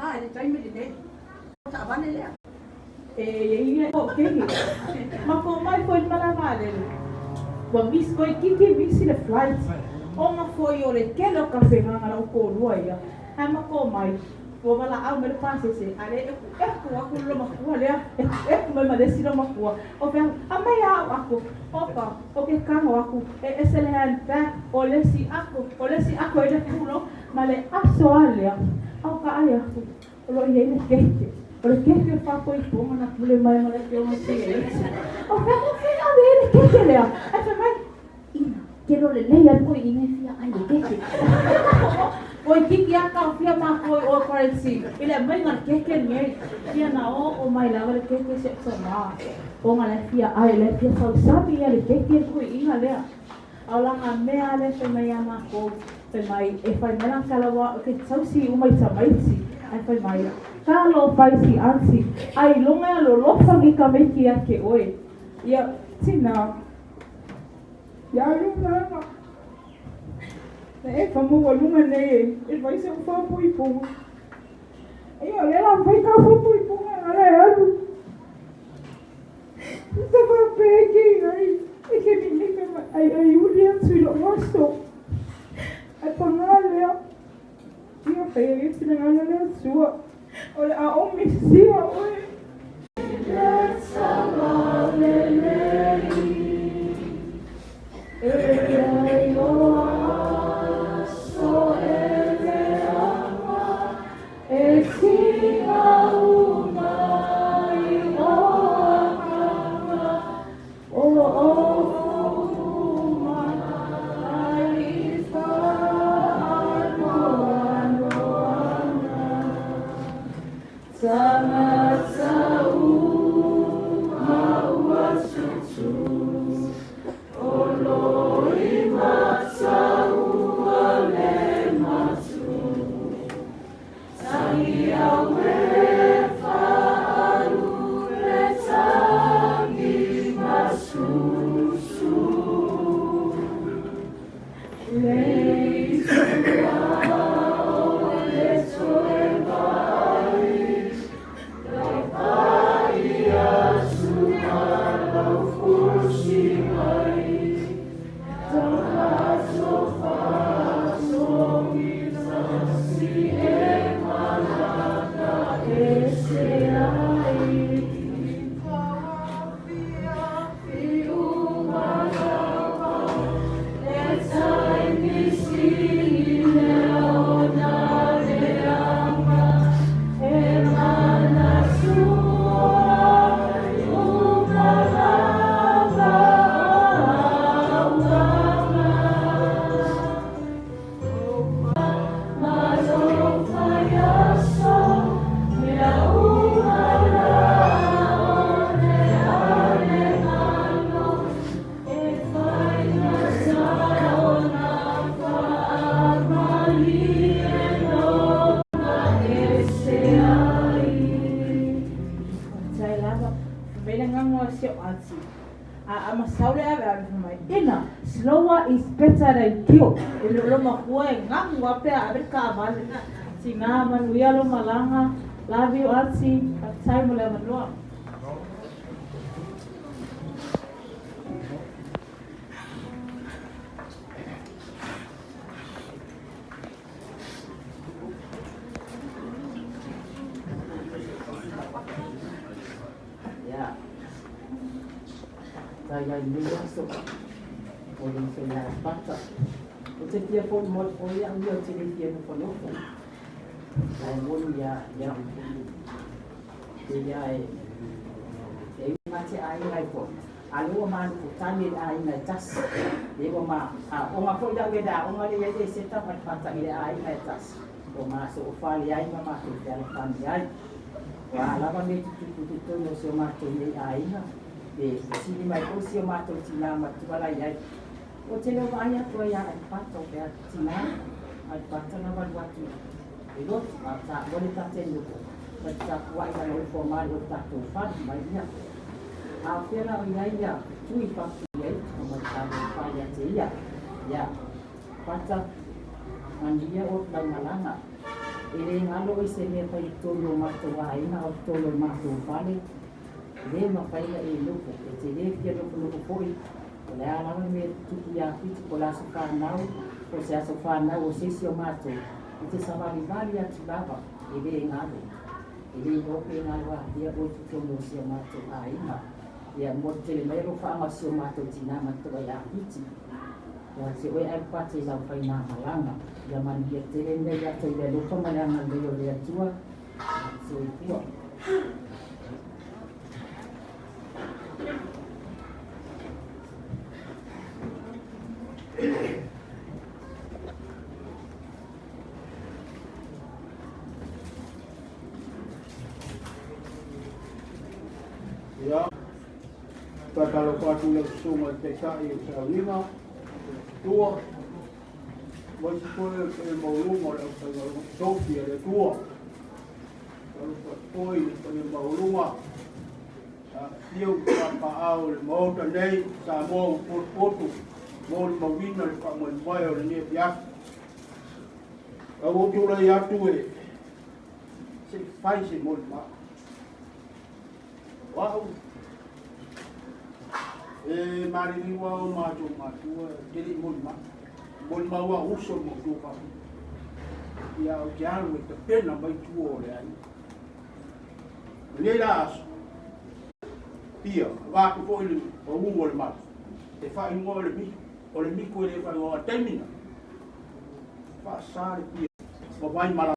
sai thì tránh mới đi thế chả bán đây đấy Iya, oke. Mako mai foi malavale. Wa miskoi kiki misi the flight. Onga foi ore kelo ka fenga ngala ko ruaya. Ha mako mai. Wa mala au mer pase se. Ale ku aku lo makua le. Mai madesi lo makua. O fe amai aku. Opa, oke kamo aku. Esele han pa olesi aku ele kulo male asoalia. Au ka ai aku. Lo yene kete. Porque que eu faço isso, mas na mulher mais ela que eu não sei isso. O que eu fiz a dele, que ele é? Eu falei, ina, quero ler algo e me fia ai que. Oi que a café mas foi o pareci. Ele é bem na que ele fia na o mais lá ele que se soma. O mala fia ai ele fia só sabe ele que foi ina le. Aula nga me ale se me llama ko. Se mai e fai mena kalawa que só se uma isabaisi. Ai fai mai. Kalau faisi ansi, ai longa lo lofa ni kameki ake oe. Ya tina. Ya lunga. E famu wa lunga ne, e vai se fa pui pu. Ai olha lá vai ka fa pui pu ala alu. Ita fa peki ai. E que me liga ai Julian suilo mosto. Ai pangale. Ia pei esse negócio sua. Olha a homicida, oi. Slower is better than cure. Lo makuha ngang wape Amerika bali. Singa manuya lo malanga. Love you Arsi. Patsai mula manua. Saya ini masuk. Orang saya baca. Macam dia pun mau orang dia jadi dia pun apa. Saya pun ya dia macam air pun. Alu man tani air tas. Dia pun orang pun dah beda. Orang dia jadi setap macam dia air tas. Masuk fal air mama tu jalan air. Wah, lawan dia tu masuk macam ni air. Sini mai ko sio mato tina matubala yai o tele vaya to ya pato ya tina ai pato na watu ilo ta boleh ta tendo ta kuai ka no formal o ta to fa mai ya a fera yai ya tui pa yai o ta fa ya ya pata mandia o ta malanga Ele ngalo i se me pai tolo matua ina o tolo matua vale. Le ma pai la e lupo, e te le fia lupo poi. O le ala me tutu ya fiti ko la sofa nau, o se a sofa nau o se si o matua. E te savali vali atu lava, e le ngalo. E le hope ngalo a tia o tu tolo si o matua ina. Ia mo te le mero wha ama si o matua tina matua ya fiti. Ia se oe ai pate lau whai nā malanga. Ia mani ia te le mei ato i le lupa malanga leo le atua. Se oe pua. Ya, kalau patu le sungai pesa i sa lima, tua, mas foi el maulungo le Sofia le tua. Kalau foi le maulunga, dia pa au le mota nei sa mo potu, mo mawina le pa mo mai o le ne ya. Au tu le ya tu e. Se fai se mo ma. Wow. Mari ni wa ma tu jadi mon ma wa uso mo tu pa. Ya o ya lo te pena mai tu o le ai. Le las. Pia, va tu foi o un o ma. Te fa in o le mi ko le fa o termina. Fa sare pia. Mo vai mala